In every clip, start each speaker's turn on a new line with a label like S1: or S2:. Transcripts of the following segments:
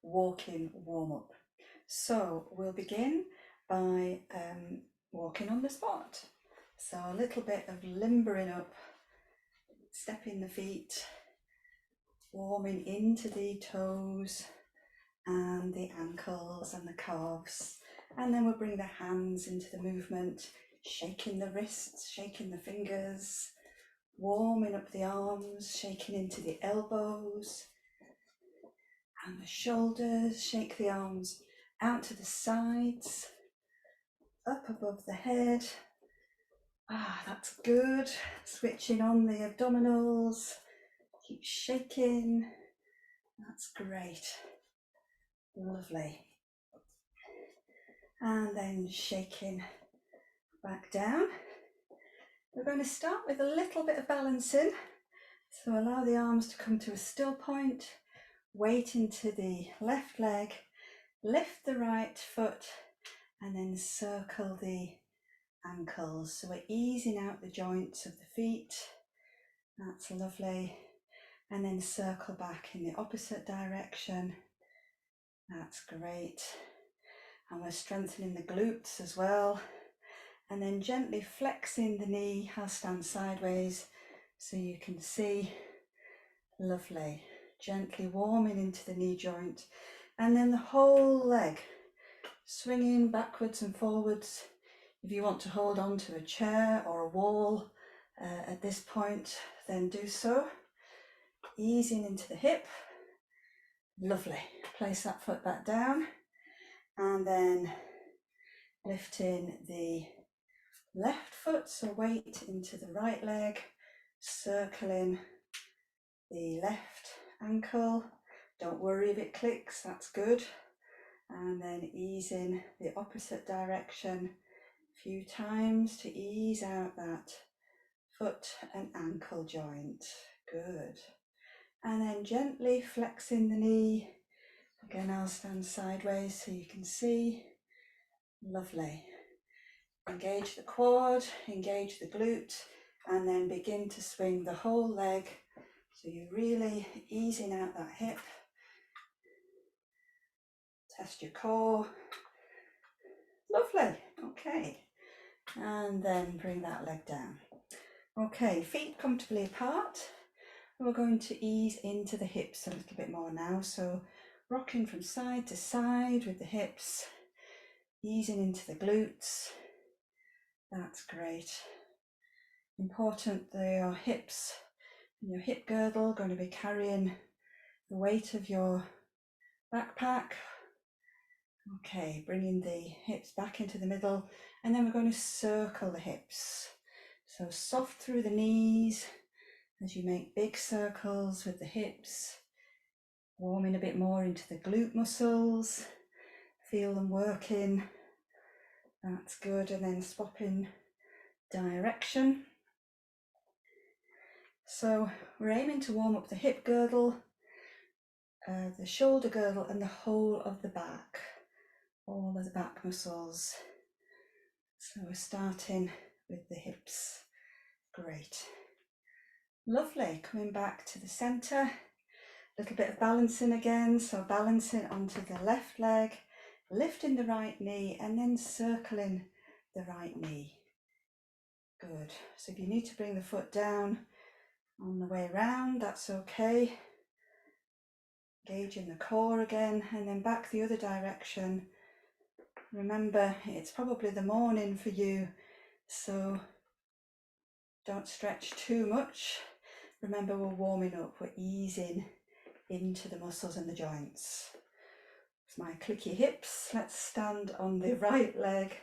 S1: walking warm-up. So we'll begin by walking on the spot. So a little bit of limbering up, stepping the feet, warming into the toes and the ankles and the calves, and then we'll bring the hands into the movement, shaking the wrists, shaking the fingers, warming up the arms, shaking into the elbows and the shoulders. Shake the arms out to the sides, up above the head. That's good. Switching on the abdominals, keep shaking. That's great. Lovely. And then shaking back down. We're going to start with a little bit of balancing. So allow the arms to come to a still point, weight into the left leg, lift the right foot, and then circle the ankles. So we're easing out the joints of the feet. That's lovely. And then circle back in the opposite direction. That's great. And we're strengthening the glutes as well. And then gently flexing the knee. I'll stand sideways so you can see. Lovely. Gently warming into the knee joint. And then the whole leg swinging backwards and forwards. If you want to hold on to a chair or a wall at this point, then do so. Easing into the hip. Lovely. Place that foot back down and then lifting the left foot, so weight into the right leg, circling the left ankle. Don't worry if it clicks, that's good. And then easing the opposite direction a few times to ease out that foot and ankle joint. Good. And then gently flexing the knee. Again, I'll stand sideways so you can see. Lovely. Engage the quad, engage the glute, and then begin to swing the whole leg. So you're really easing out that hip. Test your core. Lovely. Okay. And then bring that leg down. Okay, feet comfortably apart. We're going to ease into the hips a little bit more now. So rocking from side to side with the hips, easing into the glutes. That's great. Important that your hips and your hip girdle are going to be carrying the weight of your backpack. Okay, bringing the hips back into the middle, and then we're going to circle the hips. So soft through the knees as you make big circles with the hips, warming a bit more into the glute muscles, feel them working. That's good. And then swapping direction. So we're aiming to warm up the hip girdle, the shoulder girdle, and the whole of the back, all of the back muscles. So we're starting with the hips. Great. Lovely. Coming back to the centre, a little bit of balancing again. So balancing onto the left leg, lifting the right knee, and then circling the right knee. Good. So if you need to bring the foot down on the way round, that's okay. Engaging the core again, and then back the other direction. Remember, it's probably the morning for you, so don't stretch too much. Remember, we're warming up, we're easing into the muscles and the joints. With my clicky hips, let's stand on the right leg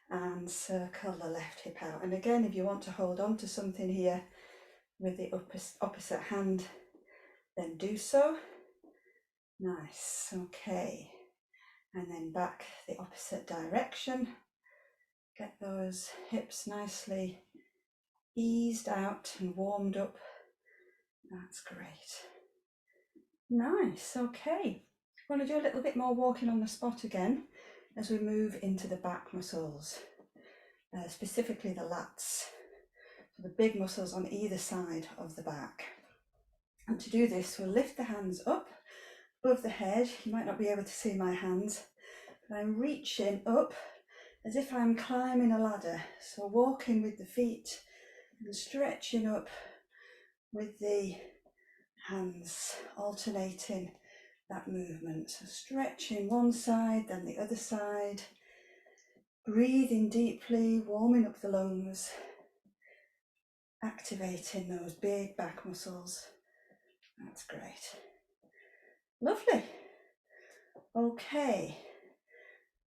S1: and circle the left hip out. And again, if you want to hold on to something here with the opposite hand, then do so. Nice. Okay. And then back the opposite direction. Get those hips nicely eased out and warmed up. That's great. Nice. Okay. I want to do a little bit more walking on the spot again as we move into the back muscles, specifically the lats, so the big muscles on either side of the back. And to do this, we'll lift the hands up, above the head. You might not be able to see my hands, but I'm reaching up as if I'm climbing a ladder. So walking with the feet and stretching up with the hands, alternating that movement. So stretching one side, then the other side. Breathing deeply, warming up the lungs, activating those big back muscles. That's great. Lovely. Okay,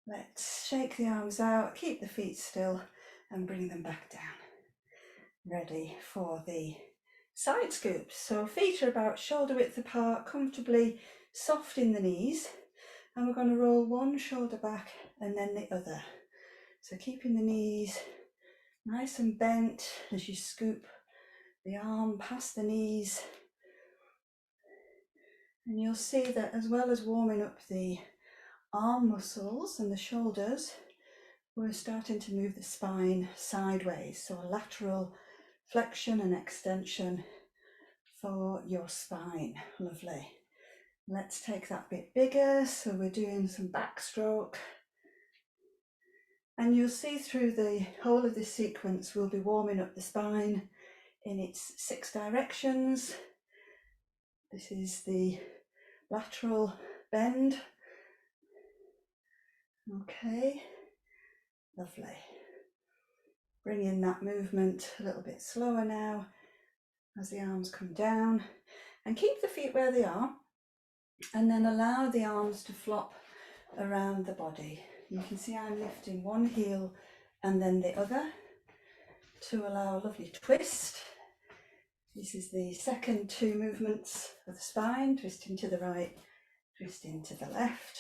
S1: let's shake the arms out, keep the feet still and bring them back down. Ready for the side scoops. So feet are about shoulder width apart, comfortably soft in the knees, and we're going to roll one shoulder back and then the other. So keeping the knees nice and bent as you scoop the arm past the knees. And you'll see that as well as warming up the arm muscles and the shoulders, we're starting to move the spine sideways. So a lateral flexion and extension for your spine. Lovely. Let's take that bit bigger. So we're doing some backstroke. And you'll see through the whole of this sequence, we'll be warming up the spine in its 6 directions. This is the lateral bend. Okay, lovely. Bring in that movement a little bit slower now as the arms come down, and keep the feet where they are, and then allow the arms to flop around the body. You can see I'm lifting one heel and then the other to allow a lovely twist. This is the second 2 movements of the spine, twisting to the right, twisting to the left.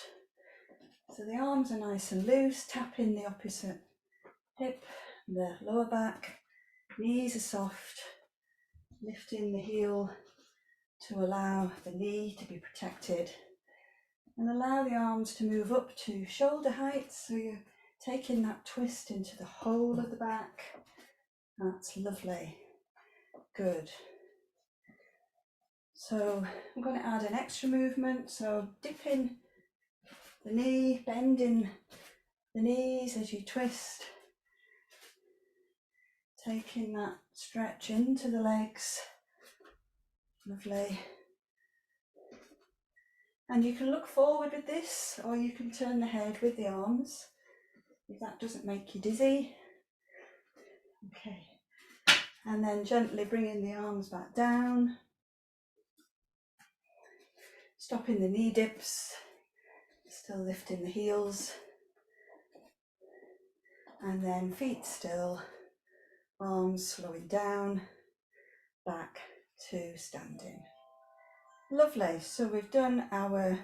S1: So the arms are nice and loose, tapping the opposite hip, the lower back, knees are soft, lifting the heel to allow the knee to be protected, and allow the arms to move up to shoulder height, so you're taking that twist into the whole of the back. That's lovely. Good. So I'm going to add an extra movement, so dipping the knee, bending the knees as you twist, taking that stretch into the legs. Lovely. And you can look forward with this, or you can turn the head with the arms if that doesn't make you dizzy. Okay, and then gently bringing the arms back down, stopping the knee dips, still lifting the heels, and then feet still, arms slowing down, back to standing. Lovely. So we've done our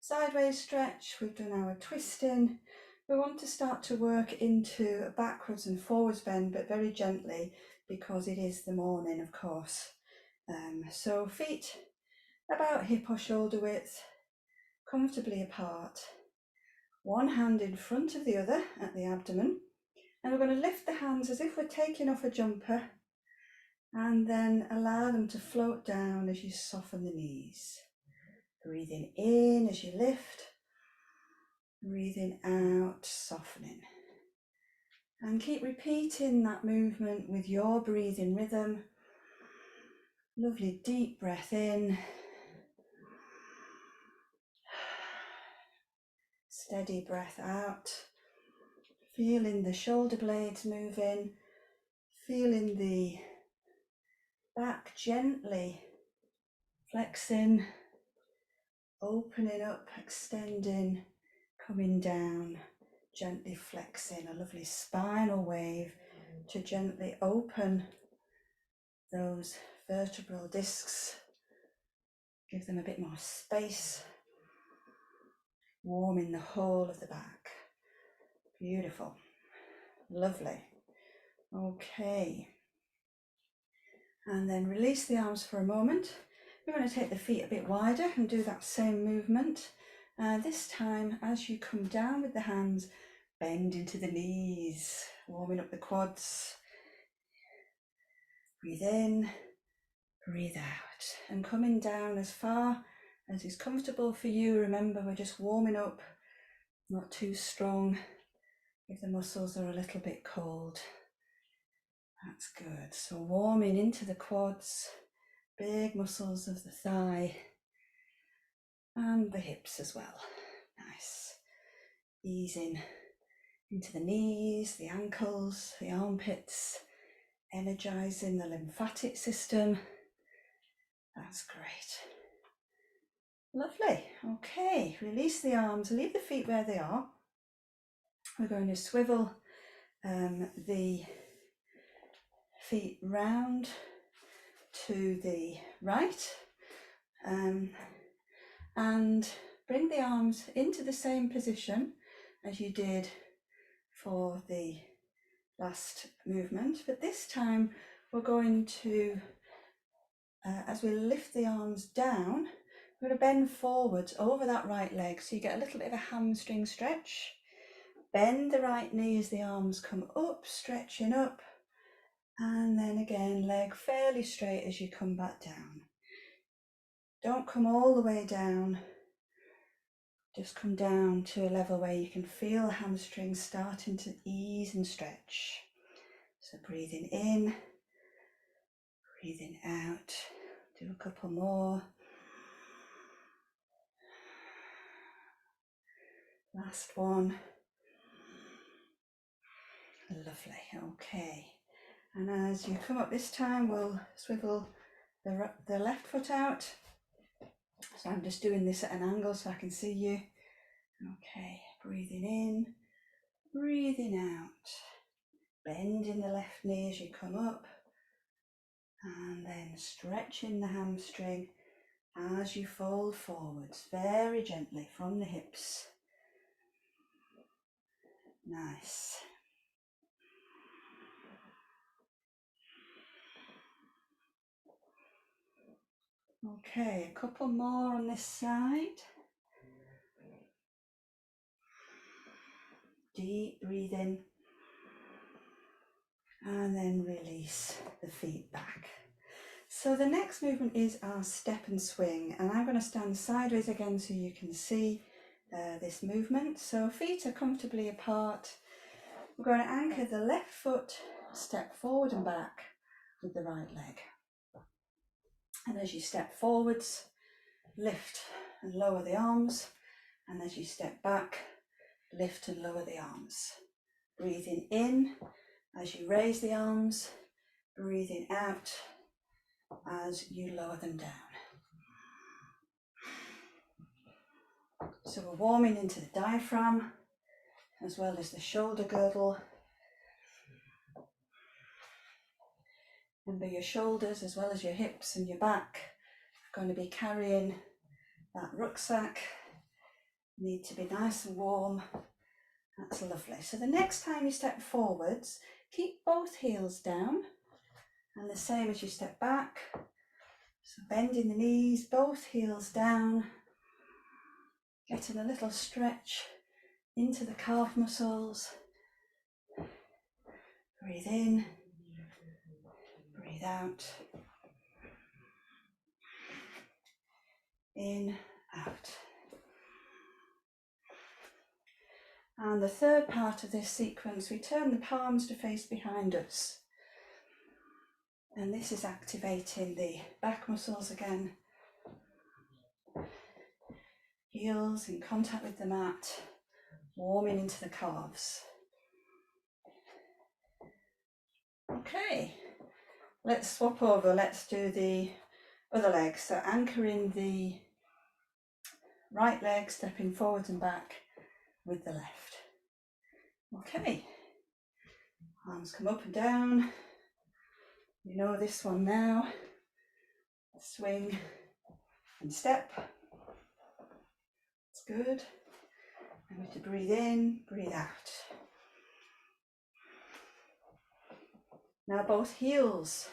S1: sideways stretch, we've done our twisting. We want to start to work into a backwards and forwards bend, but very gently, because it is the morning, of course. So feet about hip or shoulder width, comfortably apart. One hand in front of the other at the abdomen, and we're going to lift the hands as if we're taking off a jumper, and then allow them to float down as you soften the knees. Breathing in as you lift, breathing out, softening. And keep repeating that movement with your breathing rhythm. Lovely deep breath in. Steady breath out. Feeling the shoulder blades moving. Feeling the back gently flexing, opening up, extending, coming down, gently flexing. A lovely spinal wave to gently open those vertebral discs, give them a bit more space, warming the whole of the back. Beautiful, lovely. Okay, and then release the arms for a moment. We're going to take the feet a bit wider and do that same movement. This time, as you come down with the hands, bend into the knees, warming up the quads. Breathe in, breathe out, and coming down as far as is comfortable for you. Remember, we're just warming up, not too strong if the muscles are a little bit cold. That's good. So warming into the quads, big muscles of the thigh and the hips as well. Nice. Easing into the knees, the ankles, the armpits, energizing the lymphatic system. That's great. Lovely. Okay, release the arms, leave the feet where they are. We're going to swivel the feet round to the right and bring the arms into the same position as you did for the last movement, but this time we're going to, as we lift the arms down, we're going to bend forwards over that right leg, so you get a little bit of a hamstring stretch. Bend the right knee as the arms come up, stretching up, and then again leg fairly straight as you come back down. Don't come all the way down, just come down to a level where you can feel the hamstrings starting to ease and stretch. So breathing in, breathing out, do a couple more. Last one. Lovely, okay. And as you come up this time, we'll swivel the left foot out. So I'm just doing this at an angle so I can see you. Okay, breathing in, breathing out. Bending the left knee as you come up. And then stretching the hamstring as you fold forwards, very gently from the hips. Nice. Okay, a couple more on this side. Deep breathing. And then release the feet back. So the next movement is our step and swing, and I'm going to stand sideways again so you can see this movement. So feet are comfortably apart. We're going to anchor the left foot, step forward and back with the right leg. And as you step forwards, lift and lower the arms, and as you step back, lift and lower the arms. Breathing in as you raise the arms, breathing out as you lower them down. So we're warming into the diaphragm as well as the shoulder girdle. Remember, your shoulders as well as your hips and your back are going to be carrying that rucksack. Need to be nice and warm. That's lovely. So the next time you step forwards, keep both heels down, and the same as you step back. So bending the knees, both heels down, getting a little stretch into the calf muscles. Breathe in, breathe out. In, out. And the third part of this sequence, we turn the palms to face behind us. And this is activating the back muscles again. Heels in contact with the mat, warming into the calves. Okay, let's swap over. Let's do the other leg. So anchoring the right leg, stepping forwards and back with the left. Okay, arms come up and down. You know this one now. Swing and step. That's good. Remember to breathe in, breathe out. Now both heels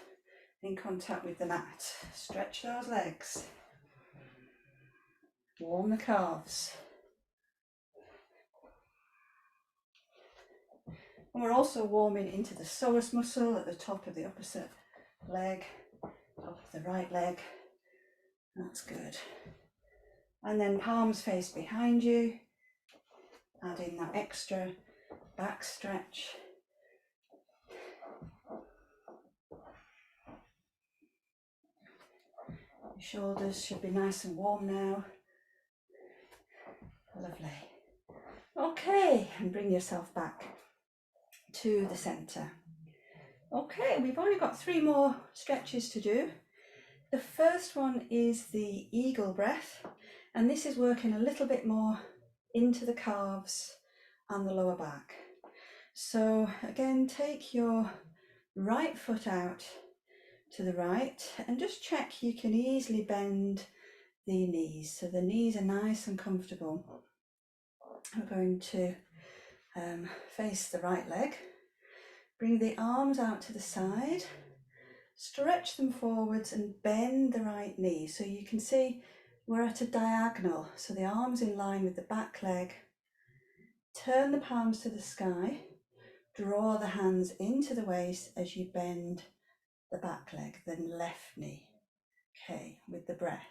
S1: in contact with the mat. Stretch those legs. Warm the calves. And we're also warming into the psoas muscle at the top of the opposite leg, top of the right leg. That's good. And then palms face behind you, adding that extra back stretch. Your shoulders should be nice and warm now. Lovely. Okay, and bring yourself back to the centre. Okay, we've only got 3 more stretches to do. The first one is the eagle breath, and this is working a little bit more into the calves and the lower back. So again, take your right foot out to the right and just check you can easily bend the knees, so the knees are nice and comfortable. We're going to face the right leg, bring the arms out to the side, stretch them forwards and bend the right knee. So you can see we're at a diagonal, so the arms in line with the back leg. Turn the palms to the sky, draw the hands into the waist as you bend the back leg, then left knee. Okay, with the breath,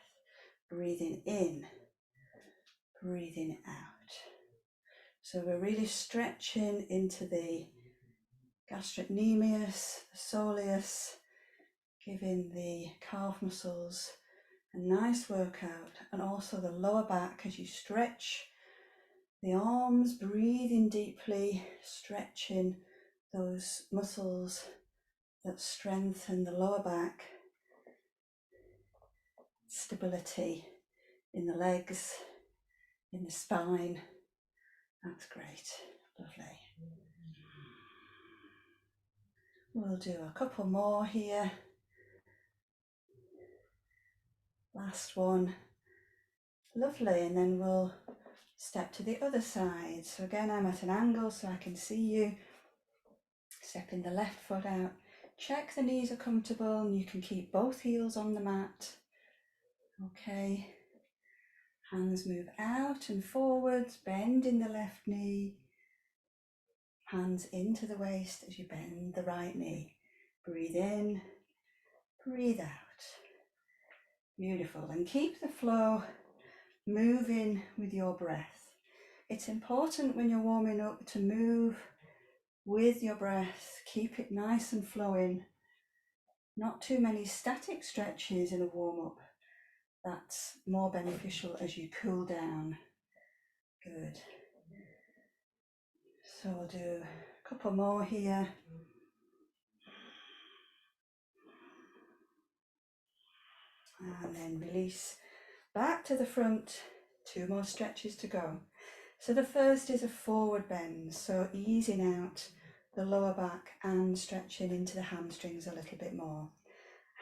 S1: breathing in, breathing out. So we're really stretching into the gastrocnemius, the soleus, giving the calf muscles a nice workout, and also the lower back as you stretch the arms, breathing deeply, stretching those muscles that strengthen the lower back, stability in the legs, in the spine. That's great, lovely. We'll do a couple more here. Last one. Lovely, and then we'll step to the other side. So again, I'm at an angle so I can see you. Stepping the left foot out. Check the knees are comfortable and you can keep both heels on the mat. Okay. Hands move out and forwards, bending the left knee. Hands into the waist as you bend the right knee. Breathe in, breathe out. Beautiful. And keep the flow moving with your breath. It's important when you're warming up to move with your breath. Keep it nice and flowing. Not too many static stretches in a warm-up. That's more beneficial as you cool down. Good. So we'll do a couple more here. And then release back to the front. 2 more stretches to go. So the first is a forward bend, so easing out the lower back and stretching into the hamstrings a little bit more.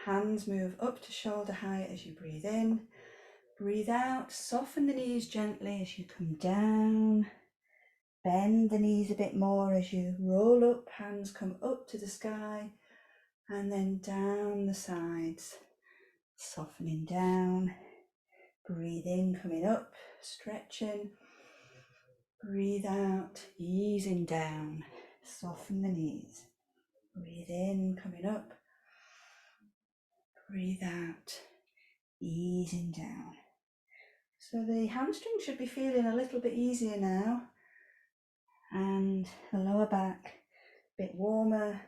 S1: Hands move up to shoulder height as you breathe in. Breathe out, soften the knees gently as you come down. Bend the knees a bit more as you roll up, hands come up to the sky and then down the sides. Softening down, breathe in, coming up, stretching. Breathe out, easing down, soften the knees. Breathe in, coming up. Breathe out, easing down. So the hamstring should be feeling a little bit easier now. And the lower back a bit warmer.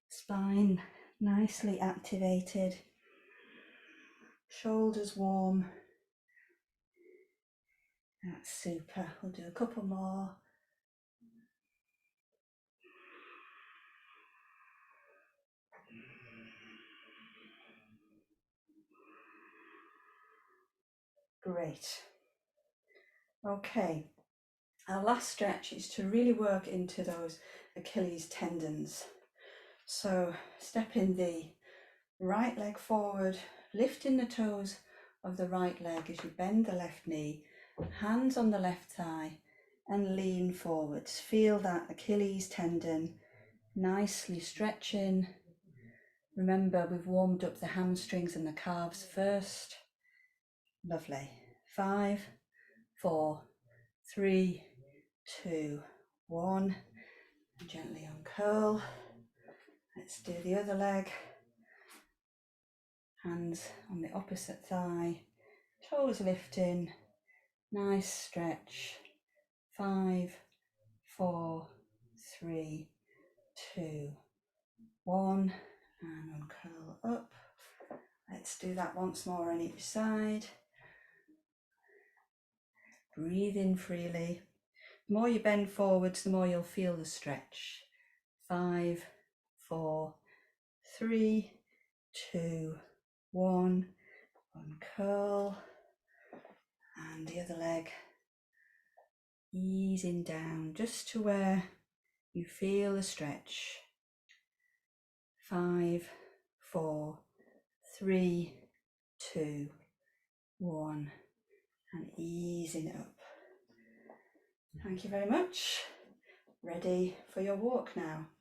S1: Spine nicely activated. Shoulders warm. That's super. We'll do a couple more. Great. Okay, our last stretch is to really work into those Achilles tendons. So stepping the right leg forward, lifting the toes of the right leg as you bend the left knee, hands on the left thigh and lean forwards. Feel that Achilles tendon nicely stretching. Remember, we've warmed up the hamstrings and the calves first. Lovely. 5, 4, 3, 2, 1. And gently uncurl. Let's do the other leg. Hands on the opposite thigh, toes lifting, nice stretch. 5, 4, 3, 2, 1, and uncurl up. Let's do that once more on each side. Breathe in freely. The more you bend forwards, the more you'll feel the stretch. 5, 4, 3, 2, 1. Uncurl. And the other leg. Easing down just to where you feel the stretch. 5, 4, 3, 2, 1. And easing up. Thank you very much. Ready for your walk now.